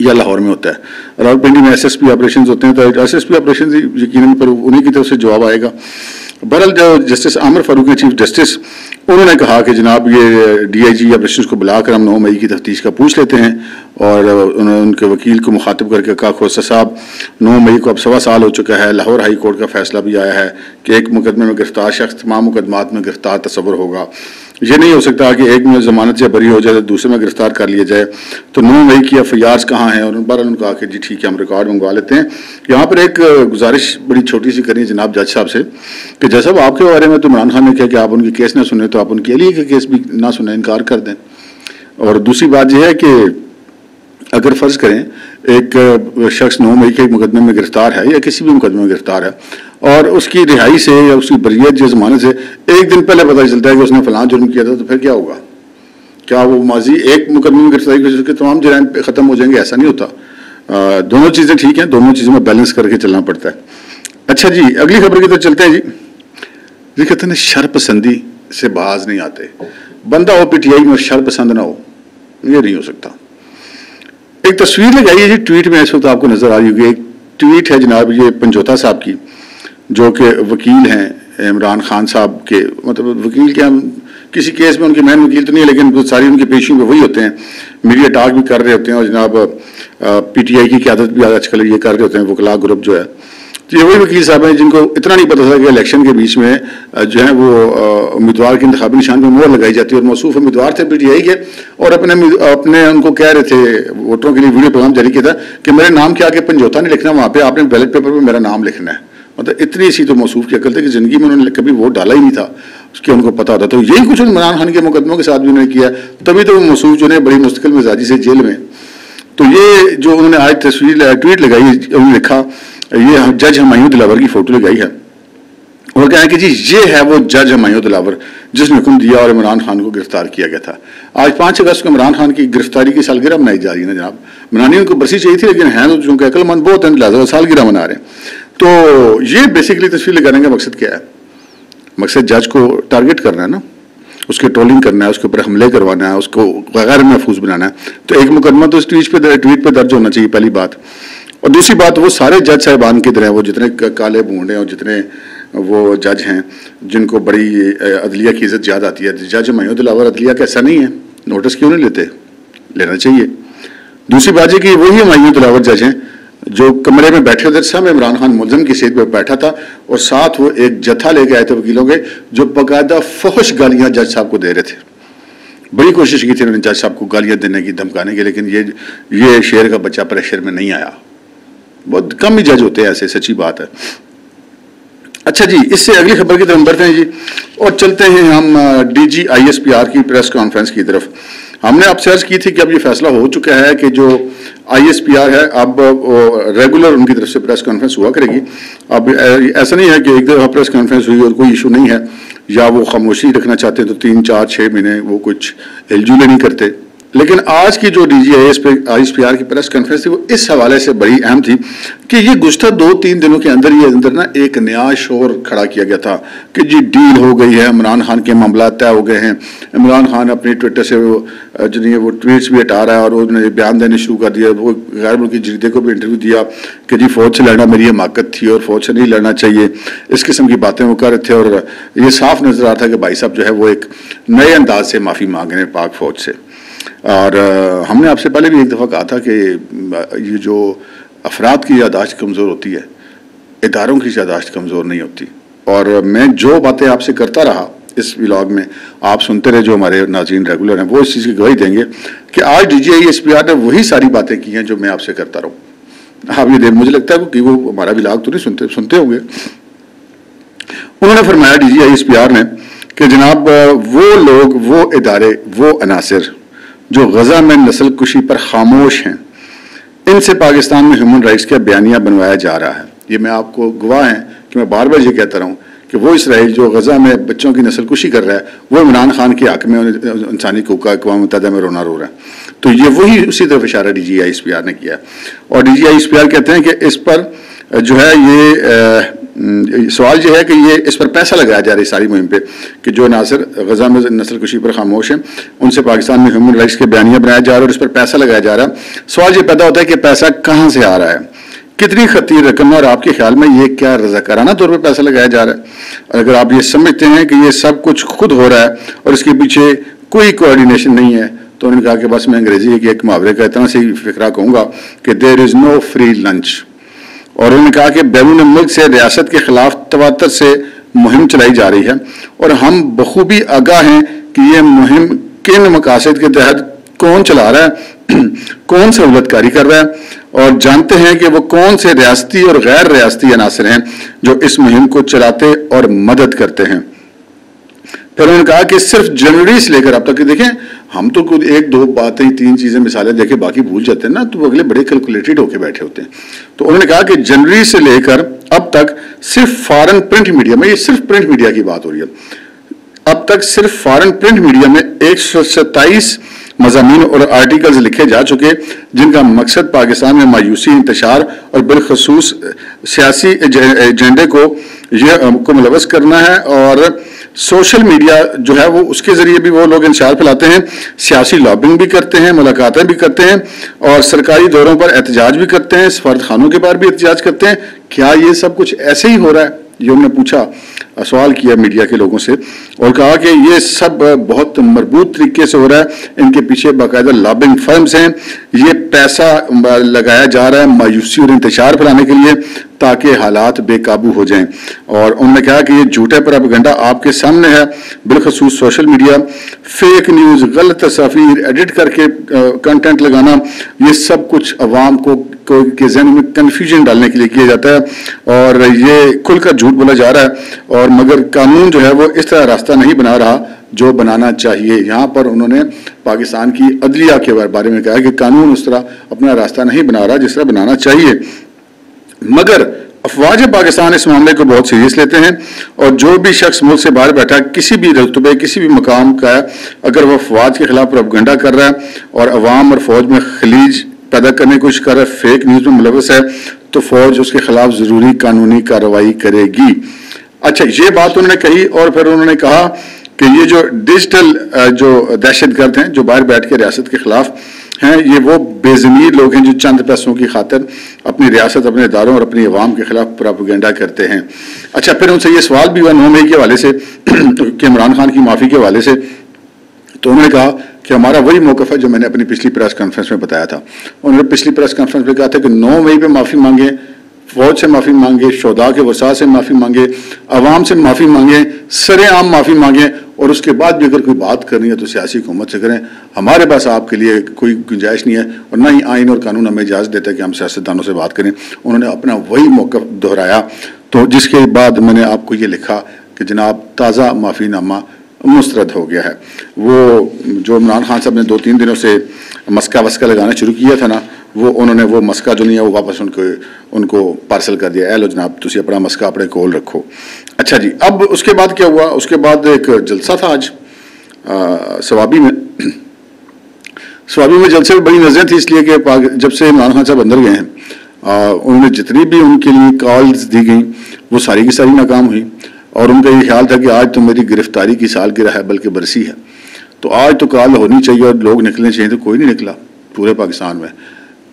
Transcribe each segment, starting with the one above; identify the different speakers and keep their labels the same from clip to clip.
Speaker 1: یا لاہور میں ہوتا ہے. راولپنڈی میں SSP آپریشنز ہوتے ہیں تو SSP آپریشنز یقیناً پر انہیں کی طرف سے جواب آئے گا. بہرحال جو جسٹس عامر فاروق ہیں چیف جسٹس, انہوں نے کہا کہ جناب یہ DIG آپریشنز کو بلا کر ہم 9 مئی کی تفتیش کا پوچھ لیتے ہیں, اور انہوں نے ان کے وکیل کو مخاطب کر کے کہا کھوسہ صاحب 9 مئی کو اب 1.25 سال ہو چکا ہے, لاہور ہائی کورٹ کا فیصلہ بھی آیا ہے کہ ایک مقدمے میں گرفتار شخص تمام مقدمات میں گرفتار تصور ہوگا. یہ نہیں ہو سکتا کہ ایک میں ضمانت سے بری ہو جائے تو دوسرے میں گرفتار کر لیا جائے. تو 9 مئی کی FIRs کہاں ہیں, اور بہرحال انہوں نے کہا کہ جی ٹھیک ہے ہم ریکارڈ منگوا لیتے ہیں. یہاں پر ایک گزارش بڑی چھوٹی سی کرنی ہے جناب جج صاحب سے کہ جج صاحب آپ کے بارے میں تو عمران خان نے کہا کہ آپ ان کی کیس نہ سنیں, تو آپ ان کے علی کے کیس بھی نہ سنیں, انکار کر دیں. اور دوسری بات یہ ہے کہ اگر فرض کریں ایک شخص 9 مئی کے مقدمے میں گرفتار ہے یا کسی بھی مقدمے میں گرفتار ہے, اور اس کی رہائی سے یا اس کی بریت یا ضمانت سے ایک دن پہلے پتہ چلتا ہے کہ اس نے فلاں جرم کیا تھا, تو پھر کیا ہوگا؟ کیا وہ ماضی ایک مقدمے میں گرفتاری کی وجہ سے تمام جرائم ختم ہو جائیں گے؟ ایسا نہیں ہوتا. دونوں چیزیں ٹھیک ہیں, دونوں چیزوں میں بیلنس کر کے چلنا پڑتا ہے. اچھا جی, اگلی خبر کی طرف چلتے ہیں. جی کہتے ہیں شر پسندی سے باز نہیں آتے. بندہ ہو PTI میں شر پسند نہ ہو, یہ نہیں ہو سکتا. ایک تصویر لگائی ہے جی ٹویٹ میں, اس وقت آپ کو نظر آ رہی ہوگی. ایک ٹویٹ ہے جناب یہ پنجوتا صاحب کی, جو کہ وکیل ہیں عمران خان صاحب کے, مطلب وکیل کیا, کسی کیس میں ان کے مین وکیل تو نہیں ہے لیکن ساری ان کی پیشیوں پہ وہی ہوتے ہیں, میڈیا ٹاک بھی کر رہے ہوتے ہیں, اور جناب PTI کی قیادت بھی آج کل یہ کر رہے ہوتے ہیں, وکلا گروپ جو ہے. تو یہ وہی وکیل صاحب ہیں جن کو اتنا نہیں پتا تھا کہ الیکشن کے بیچ میں جو ہے وہ امیدوار کے انتخابی نشان پہ مہر لگائی جاتی ہے, اور موصوف امیدوار تھے PTI کے, اور اپنے ان کو کہہ رہے تھے ووٹروں کے لیے ویڈیو پیغام جاری کیا تھا کہ میرے نام کے آگے پنجوتا نہیں لکھنا, وہاں پہ آپ نے بیلٹ پیپر پہ میرا نام لکھنا ہے. مطلب اتنی سی تو موصوف کی عقل تھی کہ زندگی میں انہوں نے کبھی ووٹ ڈالا ہی نہیں تھا, اس کے ان کو پتا ہوتا. تو یہی کچھ عمران خان کے مقدموں کے ساتھ بھی انہوں نے کیا, تبھی تو وہ موصوف جو ہے بڑی مستقل مزاجی سے جیل میں. تو یہ جو انہوں نے آج ٹویٹ لگائی, انہوں نے لکھا یہ جج ہمایوں دلاور کی فوٹو لگائی ہے, اور کہا کہ جی یہ ہے وہ جج ہمایوں دلاور جس نے حکم دیا اور عمران خان کو گرفتار کیا گیا تھا. آج 5 اگست کو عمران خان کی گرفتاری کی سالگرہ منائی جا رہی ہے نا جناب. منانی ان کو برسی چاہیے تھی لیکن ہیں تو چونکہ عقل مند بہت ہیں, لہٰذا سالگرہ منا رہے ہیں. تو یہ بیسیکلی تصویر لگانے کا مقصد کیا ہے؟ مقصد جج کو ٹارگٹ کرنا ہے نا, اس کے ٹرولنگ کرنا ہے, اس کے اوپر حملے کروانا ہے, اس کو غیر محفوظ بنانا ہے. تو ایک مقدمہ تو اس ٹویٹ پہ درج ہونا چاہیے, پہلی بات. اور دوسری بات وہ سارے جج صاحبان کی طرح, وہ جتنے کالے بھونڈ ہیں اور جتنے وہ جج ہیں جن کو بڑی عدلیہ کی عزت یاد آتی ہے, جج ہمایوں دلاور عدلیہ کا ایسا نہیں ہے, نوٹس کیوں نہیں لیتے؟ لینا چاہیے. دوسری بات یہ کہ وہی ہمایوں دلاور جج ہیں جو کمرے میں بیٹھے ہوتے سامنے عمران خان ملزم کی سیٹ پہ بیٹھا تھا, اور ساتھ وہ ایک جتھا لے کے آئے تھے وکیلوں کے جو باقاعدہ فحش گالیاں جج صاحب کو دے رہے تھے. بڑی کوشش کی تھی انہوں نے جج صاحب کو گالیاں دینے کی, دھمکانے کی, لیکن یہ شیر کا بچہ پریشر میں نہیں آیا. بہت کم ہی جج ہوتے ہیں ایسے, سچی بات ہے. اچھا جی, اس سے اگلی خبر کی طرف بڑھتے ہیں جی, اور چلتے ہیں ہم DG ISPR کی پریس کانفرنس کی طرف. ہم نے آپ سے عرض کی تھی کہ اب یہ فیصلہ ہو چکا ہے کہ جو ISPR ہے اب ریگولر ان کی طرف سے پریس کانفرنس ہوا کرے گی. اب ایسا نہیں ہے کہ ایک دفعہ پریس کانفرنس ہوئی اور کوئی ایشو نہیں ہے, یا وہ خاموشی رکھنا چاہتے ہیں تو 3 4 6 مہینے وہ کچھ ہلجولے نہیں کرتے. لیکن آج کی جو DG ISPR کی پریس کانفرنس تھی وہ اس حوالے سے بڑی اہم تھی کہ یہ گزشتہ 2-3 دنوں کے اندر نا ایک نیا شور کھڑا کیا گیا تھا کہ جی ڈیل ہو گئی ہے, عمران خان کے معاملات طے ہو گئے ہیں. عمران خان اپنی ٹویٹر سے وہ ٹویٹس بھی ہٹا رہا ہے, اور انہوں نے بیان دینے شروع کر دیا. وہ غیر ملکی جریدے کو بھی انٹرویو دیا کہ جی فوج سے لڑنا میری حماقت تھی اور فوج سے نہیں لڑنا چاہیے, اس قسم کی باتیں وہ کر رہے تھے. اور یہ صاف نظر آتا تھا کہ بھائی صاحب جو ہے وہ ایک نئے انداز سے معافی مانگ رہے ہیں پاک فوج سے. اور ہم نے آپ سے پہلے بھی ایک دفعہ کہا تھا کہ یہ جو افراد کی یادداشت کمزور ہوتی ہے, اداروں کی یادداشت کمزور نہیں ہوتی. اور میں جو باتیں آپ سے کرتا رہا اس ولاگ میں, آپ سنتے رہے, جو ہمارے ناظرین ریگولر ہیں وہ اس چیز کی گواہی دیں گے کہ آج DG ISPR نے وہی ساری باتیں کی ہیں جو میں آپ سے کرتا رہا ہوں. آپ یہ مجھے لگتا ہے کہ وہ ہمارا ولاگ تو نہیں سنتے ہوں گے. انہوں نے فرمایا DG ISPR نے کہ جناب وہ لوگ, وہ ادارے, وہ عناصر جو غزہ میں نسل کشی پر خاموش ہیں, ان سے پاکستان میں ہیومن رائٹس کا بیانیہ بنوایا جا رہا ہے. یہ میں آپ کو گواہ ہیں کہ میں بار بار یہ کہتا رہا ہوں کہ وہ اسرائیل جو غزہ میں بچوں کی نسل کشی کر رہا ہے وہ عمران خان کے حق میں انسانی حقوق کا اقوام متحدہ میں رونا رو رہا ہے. تو یہ وہی اسی طرف اشارہ DG ISPR نے کیا. اور DG ISPR کہتے ہیں کہ اس پر جو ہے یہ سوال یہ ہے کہ یہ اس پر پیسہ لگایا جا رہا ہے ساری مہم پہ کہ جو عناصر غزہ میں نسل کشی پر خاموش ہیں ان سے پاکستان میں ہیومن رائٹس کے بیانیہ بنایا جا رہا ہے اور اس پر پیسہ لگایا جا رہا ہے. سوال یہ پیدا ہوتا ہے کہ پیسہ کہاں سے آ رہا ہے, کتنی خطیر رقم ہے, اور آپ کے خیال میں یہ کیا رضاکارانہ طور پہ پیسہ لگایا جا رہا ہے؟ اور اگر آپ یہ سمجھتے ہیں کہ یہ سب کچھ خود ہو رہا ہے اور اس کے پیچھے کوئی کوآرڈینیشن نہیں ہے, تو انہوں نے کہا کہ بس میں انگریزی کے ایک محاورے کا اتنا سی فقرہ کہوں گا کہ دیر از نو فری لنچ. اور انہوں نے کہا کہ بیرون ملک سے ریاست کے خلاف تواتر سے مہم چلائی جا رہی ہے اور ہم بخوبی آگاہ ہیں کہ یہ مہم کن مقاصد کے تحت کون چلا رہا ہے, کون سہولت کاری کر رہا ہے, اور جانتے ہیں کہ وہ کون سے ریاستی اور غیر ریاستی عناصر ہیں جو اس مہم کو چلاتے اور مدد کرتے ہیں. پھر انہوں نے کہا کہ صرف جنوری سے لے کر اب تک دیکھیں, ہم تو خود ایک دو باتیں تین چیزیں مثالیں دیکھیں باقی بھول جاتے ہیں نا, تو وہ اگلے بڑے کیلکولیٹڈ ہو کے بیٹھے ہوتے ہیں. تو انہوں نے کہا کہ جنوری سے لے کر اب تک صرف فارن پرنٹ میڈیا میں, یہ صرف پرنٹ میڈیا کی بات ہو رہی ہے, اب تک صرف فارن پرنٹ میڈیا میں 127 مضامین اور آرٹیکلز لکھے جا چکے جن کا مقصد پاکستان میں مایوسی, انتشار اور بالخصوص سیاسی ایجنڈے کو ملوث کرنا ہے. اور سوشل میڈیا جو ہے وہ اس کے ذریعے بھی وہ لوگ انتشار پھیلاتے ہیں, سیاسی لابنگ بھی کرتے ہیں, ملاقاتیں بھی کرتے ہیں اور سرکاری دوروں پر احتجاج بھی کرتے ہیں, سفارت خانوں کے باہر بھی احتجاج کرتے ہیں. کیا یہ سب کچھ ایسے ہی ہو رہا ہے؟ یہ انہوں نے پوچھا, سوال کیا میڈیا کے لوگوں سے اور کہا کہ یہ سب بہت مربوط طریقے سے ہو رہا ہے, ان کے پیچھے باقاعدہ لابنگ فرمز ہیں, یہ پیسہ لگایا جا رہا ہے مایوسی اور انتشار پھیلانے کے لیے تاکہ حالات بے قابو ہو جائیں. اور انہوں نے کہا کہ یہ جھوٹا پروپیگنڈا آپ کے سامنے ہے, بالخصوص سوشل میڈیا, فیک نیوز, غلط تصاویر ایڈٹ کر کے کنٹینٹ لگانا, یہ سب کچھ عوام کے ذہن میں کنفیوژن ڈالنے کے لیے کیا جاتا ہے اور یہ کھل کر جھوٹ بولا جا رہا ہے. اور مگر قانون جو ہے وہ اس طرح راستہ نہیں بنا رہا جو بنانا چاہیے. یہاں پر انہوں نے پاکستان کی عدلیہ کے بارے میں کہا کہ قانون اس طرح اپنا راستہ نہیں بنا رہا جس طرح بنانا چاہیے. مگر افواج پاکستان اس معاملے کو بہت سیریس لیتے ہیں اور جو بھی شخص ملک سے باہر بیٹھا کسی بھی رتبے کسی بھی مقام کا ہے, اگر وہ افواج کے خلاف پروپیگنڈا کر رہا ہے اور عوام اور فوج میں خلیج پیدا کرنے کی کوشش کر رہا ہے, فیک نیوز میں ملوث ہے, تو فوج اس کے خلاف ضروری قانونی کارروائی کرے گی. اچھا, یہ بات انہوں نے کہی اور پھر انہوں نے کہا کہ یہ جو ڈیجیٹل جو دہشت گرد ہیں جو باہر بیٹھ کے ریاست کے خلاف ہیں, یہ وہ بے ضمیر لوگ ہیں جو چند پیسوں کی خاطر اپنی ریاست, اپنے اداروں اور اپنی عوام کے خلاف پروپیگنڈا کرتے ہیں. اچھا, پھر ان سے یہ سوال بھی ہوا 9 مئی کے حوالے سے کہ عمران خان کی معافی کے حوالے سے, تو انہوں نے کہا کہ ہمارا وہی موقف ہے جو میں نے اپنی پچھلی پریس کانفرنس میں بتایا تھا. انہوں نے پچھلی پریس کانفرنس میں کہا تھا کہ 9 مئی پہ معافی مانگیں, فوج سے معافی مانگے, شہداء کے ورثاء سے معافی مانگے, عوام سے معافی مانگیں, سر عام معافی مانگیں, اور اس کے بعد بھی اگر کوئی بات کرنی ہے تو سیاسی حکومت سے کریں. ہمارے پاس آپ کے لیے کوئی گنجائش نہیں ہے اور نہ ہی آئین اور قانون ہمیں اجازت دیتا ہے کہ ہم سیاستدانوں سے بات کریں. انہوں نے اپنا وہی موقف دہرایا, تو جس کے بعد میں نے آپ کو یہ لکھا کہ جناب تازہ معافی نامہ مسترد ہو گیا ہے. وہ جو عمران خان صاحب نے 2-3 دنوں سے مسکا وسکا لگانا شروع کیا تھا نا, وہ انہوں نے وہ مسکا جو نہیں ہے وہ واپس ان کو پارسل کر دیا. اے لو جناب تسی اپنا مسکا اپنے کول رکھو. اچھا جی, اب اس کے بعد کیا ہوا؟ اس کے بعد ایک جلسہ تھا آج سوابی میں. سوابی میں جلسے میں بڑی نظریں تھی, اس لیے کہ جب سے عمران خان صاحب اندر گئے ہیں انہوں نے جتنی بھی ان کے لیے کالز دی گئیں وہ ساری کی ساری ناکام ہوئی, اور ان کا یہ خیال تھا کہ آج تو میری گرفتاری کی سالگرہ ہے بلکہ برسی ہے, تو آج تو کال ہونی چاہیے اور لوگ نکلنے چاہیے. تو کوئی نہیں نکلا پورے پاکستان میں.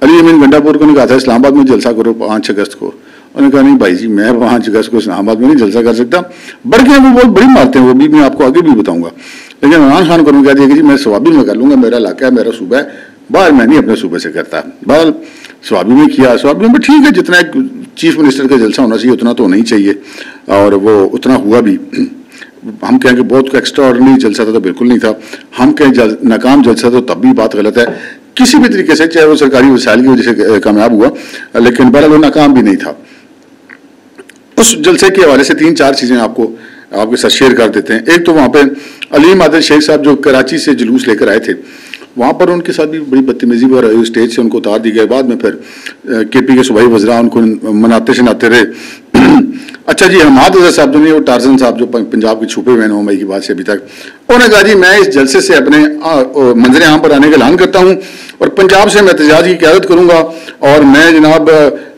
Speaker 1: علی امین گنڈا پور کو نے کہا تھا اسلام آباد میں جلسہ کرو 5 اگست کو. انہوں نے کہا نہیں بھائی جی, میں 5 اگست کو اسلام آباد میں نہیں جلسہ کر سکتا. بڑھ کے وہ بہت بڑی مارتے ہیں, وہ بھی میں آپ کو آگے بھی بتاؤں گا. لیکن عمران خان کو کہہ دیا کہ جی میں سوابی میں کر لوں گا, میرا علاقہ ہے, میرا صوبہ ہے, باہر میں نہیں اپنے صوبے سے کرتا. بہرحال سوابی میں کیا. سوابی میں ٹھیک ہے, جتنا ایک چیف منسٹر کا جلسہ ہونا چاہیے اتنا تو ہونا ہی چاہیے, اور وہ اتنا ہوا بھی. ہم کہیں کہ بہت ایکسٹرا آرڈنری جلسہ تھا تو بالکل نہیں تھا. ہم کہیں ناکام جلسہ تو تب بھی بات غلط ہے کسی بھی طریقے سے, چاہے وہ سرکاری وسائل کی وجہ سے کامیاب ہوا, لیکن بہرحال وہ ناکام بھی نہیں تھا. اس جلسے کے حوالے سے 3-4 چیزیں آپ کے ساتھ شیئر کر دیتے ہیں. ایک تو وہاں پہ علیم عادل شیخ صاحب جو کراچی سے جلوس لے کر آئے تھے, وہاں پر ان کے ساتھ بھی بڑی بدتمیزی ہوا, اسٹیج سے ان کو اتار دی گیا. بعد میں پھر کے پی کے صوبائی وزراء ان کو مناتے شناتے رہے. اچھا جی, حماد اظہر صاحب جو نہیں, وہ ٹارزن صاحب جو پنجاب کے چھپے ہوئے 9 مئی کی بات سے ابھی تک, انہوں نے کہا جی میں اس جلسے سے اپنے منظر عام پر آنے کا اعلان کرتا ہوں اور پنجاب سے میں احتجاج کی قیادت کروں گا, اور میں جناب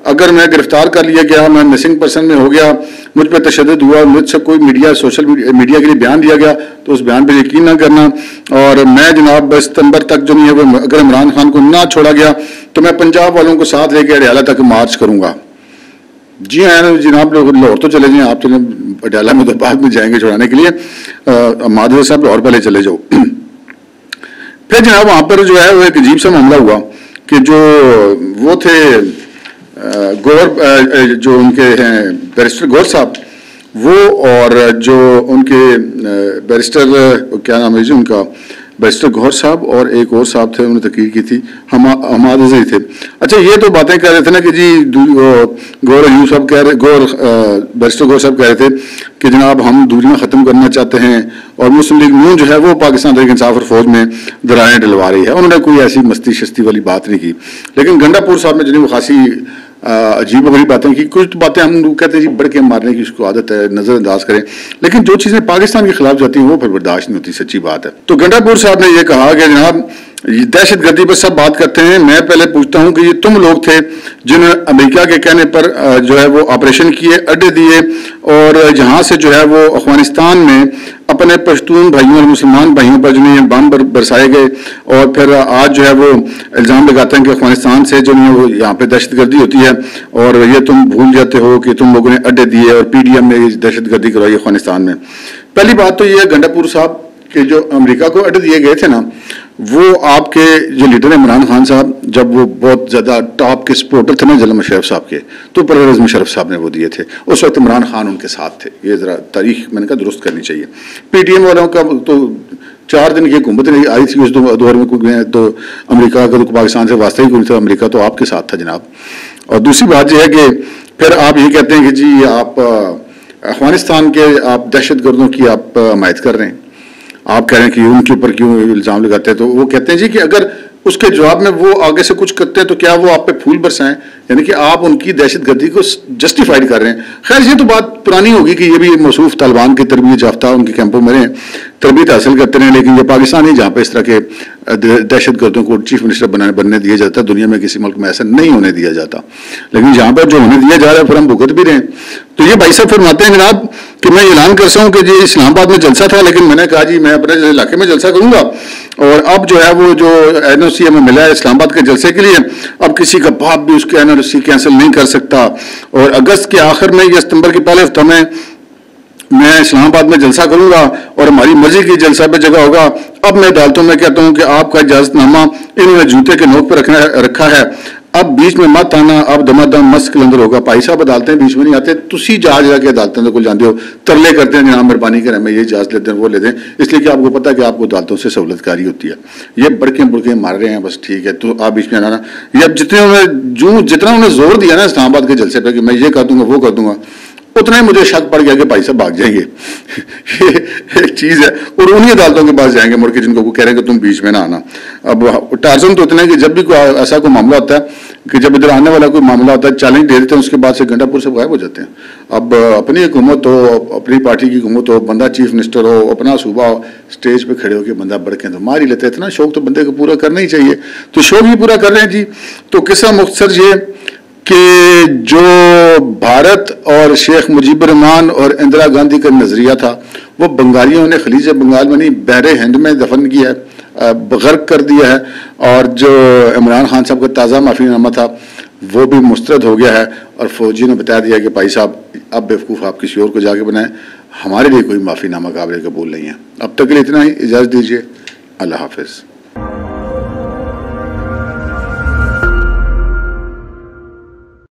Speaker 1: اگر میں گرفتار کر لیا گیا, میں مسنگ پرسن میں ہو گیا, مجھ پہ تشدد ہوا, مجھ سے کوئی سوشل میڈیا کے لیے بیان دیا گیا تو اس بیان پہ یقین نہ کرنا. اور میں جناب ستمبر تک جو نہیں ہے وہ اگر عمران خان کو نہ چھوڑا گیا تو میں پنجاب والوں کو ساتھ لے کے اڈیالہ تک مارچ کروں گا. جی ہاں جناب, لوگ لاہور تو چلے جائیں, آپ چلیں اڈیالہ میں تو بعد میں جائیں گے چھڑانے کے لیے. مادر صاحب لاہور پہلے چلے جاؤ. پھر جناب وہاں پر جو ہے وہ ایک عجیب سا معاملہ ہوا کہ جو وہ تھے گور, جو ان کے ہیں بیرسٹر گور صاحب, وہ اور جو ان کے بیرسٹر کیا نام ہے جی ان کا, بیرسٹر گور صاحب اور ایک اور صاحب تھے, انہوں نے تقریر کی تھی, حماد اظہری تھے. اچھا یہ تو باتیں کہہ رہے تھے نا کہ جی گور ایوب صاحب کہہ رہے, بیرسٹر گور صاحب کہہ رہے تھے کہ جناب ہم دوریاں ختم کرنا چاہتے ہیں اور مسلم لیگ نون جو ہے وہ پاکستان تحریک انصاف اور فوج میں درائیں ڈلوا رہی ہے. انہوں نے کوئی ایسی مستی شستی والی بات نہیں کی. لیکن گنڈا پور صاحب نے جو وہ خاصی عجیب و غریب باتیں کی. کچھ باتیں ہم لوگ کہتے ہیں جی بڑھ کے مارنے کی اس کو عادت ہے, نظر انداز کریں, لیکن جو چیزیں پاکستان کے خلاف جاتی ہیں وہ پھر برداشت نہیں ہوتی, سچی بات ہے. تو گنڈا پور صاحب نے یہ کہا کہ جناب دہشت گردی پر سب بات کرتے ہیں, میں پہلے پوچھتا ہوں کہ یہ تم لوگ تھے جنہوں نے امریکہ کے کہنے پر جو ہے وہ آپریشن کیے, اڈے دیے اور جہاں سے جو ہے وہ افغانستان میں اپنے پشتون بھائیوں اور مسلمان بھائیوں پر جو ہے بم برسائے گئے, اور پھر آج جو ہے وہ الزام لگاتے ہیں کہ افغانستان سے جو ہے وہ یہاں پہ دہشت گردی ہوتی ہے, اور یہ تم بھول جاتے ہو کہ تم لوگوں نے اڈے دیے اور پی ڈی ایم نے دہشت گردی کروائی افغانستان میں. پہلی بات تو یہ ہے گنڈا پور صاحب کہ جو امریکہ کو اڈے دیے گئے تھے نا, وہ آپ کے جو لیڈر ہیں عمران خان صاحب, جب وہ بہت زیادہ ٹاپ کے سپورٹر تھے نا جنرل مشرف صاحب کے, تو پرویز مشرف صاحب نے وہ دیے تھے. اس وقت عمران خان ان کے ساتھ تھے. یہ ذرا تاریخ میں نے کہا درست کرنی چاہیے. پی ٹی ایم والوں کا تو 4 دن کی حکومت نہیں آئی تھی اس دور میں, تو امریکہ کا تو پاکستان سے واسطہ ہی کوئی تھا, امریکہ تو آپ کے ساتھ تھا جناب. اور دوسری بات یہ ہے کہ پھر آپ یہ کہتے ہیں کہ جی آپ افغانستان کے آپ دہشت گردوں کی آپ حمایت کر رہے ہیں, آپ کہہ رہے ہیں کہ ان کے اوپر کیوں الزام لگاتے ہیں. تو وہ کہتے ہیں جی کہ اگر اس کے جواب میں وہ آگے سے کچھ کرتے ہیں تو کیا وہ آپ پہ پھول برسائیں, یعنی کہ آپ ان کی دہشت گردی کو جسٹیفائڈ کر رہے ہیں. خیر یہ تو بات پرانی ہوگی کہ یہ بھی موصوف طالبان کی تربیت یافتہ ان کے کیمپوں میں رہے, تربیت حاصل کرتے رہے, لیکن یہ پاکستان ہی جہاں پہ اس طرح کے دہشت گردوں کو چیف منسٹر بننے دیا جاتا ہے. دنیا میں کسی ملک میں ایسا نہیں ہونے دیا جاتا, لیکن جہاں پر جو ہونے دیا جا رہا ہے پھر ہم بھگت بھی رہے ہیں. تو یہ بھائی صاحب فرماتے ہیں جناب کہ میں اعلان کرتا ہوں کہ جی اسلام آباد میں جلسہ تھا, لیکن میں نے کہا جی میں اپنے علاقے میں جلسہ کروں گا, اور اب جو ہے وہ جو این او سی ہمیں ملا ہے اسلام آباد کے جلسے کے لیے, اب کسی کا باپ بھی اس کے این او سی کینسل نہیں کر سکتا. اور اگست کے آخر میں یا ستمبر کے پہلے ہفتہ میں اسلام آباد میں جلسہ کروں گا اور ہماری مرضی کی جلسہ پہ جگہ ہوگا. اب میں عدالتوں میں کہتا ہوں کہ آپ کا اجازت نامہ انہوں نے جوتے کے نوک پہ رکھا ہے, اب بیچ میں مت آنا, اب دما دم مست کلندر ہوگا. بھائی صاحب عدالتیں بیچ میں نہیں آتے, تسی جا کے عدالتوں کو جانتے ہو, ترلے کرتے ہیں جناب مہربانی کریں میں یہ اجازت لیتے ہیں وہ لیتے ہیں, اس لیے کہ آپ کو پتا ہے کہ آپ کو عدالتوں سے سہولت کاری ہوتی ہے. یہ بڑکیں مار رہے ہیں بس, ٹھیک ہے تو آپ بیچ میں آنا. یہ اب جتنا انہوں نے زور دیا نا اسلام آباد کے جلسے پہ کہ میں یہ کر دوں گا وہ کر دوں گا, اتنا ہی مجھے شک پڑ گیا کہ بھائی صاحب بھاگ جائیں گے. یہ ایک چیز ہے, اور انہی عدالتوں کے پاس جائیں گے مڑ کے جن کو کہہ رہے ہیں کہ تم بیچ میں نہ آنا. اب ٹارزن تو اتنا ہے کہ جب بھی کوئی ایسا کوئی معاملہ ہوتا ہے کہ جب ادھر آنے والا کوئی معاملہ ہوتا ہے چیلنج دے دیتے ہیں, اس کے بعد سے گنڈا پور سے غائب ہو جاتے ہیں. اب اپنی حکومت ہو, اپنی پارٹی کی حکومت ہو, بندہ چیف منسٹر ہو, اپنا صوبہ ہو, اسٹیج پہ کھڑے ہو کے بندہ بڑھ کے تو مار ہی لیتے ہیں. اتنا شوق تو بندے کو پورا کرنا ہی چاہیے, تو شوق ہی پورا کر رہے ہیں جی. تو قصہ مختصر یہ کہ جو بھارت اور شیخ مجیب الرحمان اور اندرا گاندھی کا نظریہ تھا وہ بنگالیوں نے خلیج بنگال میں نہیں بحر ہند میں دفن کیا ہے, غرق کر دیا ہے. اور جو عمران خان صاحب کا تازہ معافی نامہ تھا وہ بھی مسترد ہو گیا ہے, اور فوجی نے بتا دیا کہ بھائی صاحب اب بیوقوف آپ کسی اور کو جا کے بنائیں, ہمارے لیے کوئی معافی نامہ قابل قبول نہیں ہے. اب تک کے لیے اتنا ہی, اجازت دیجیے, اللہ حافظ.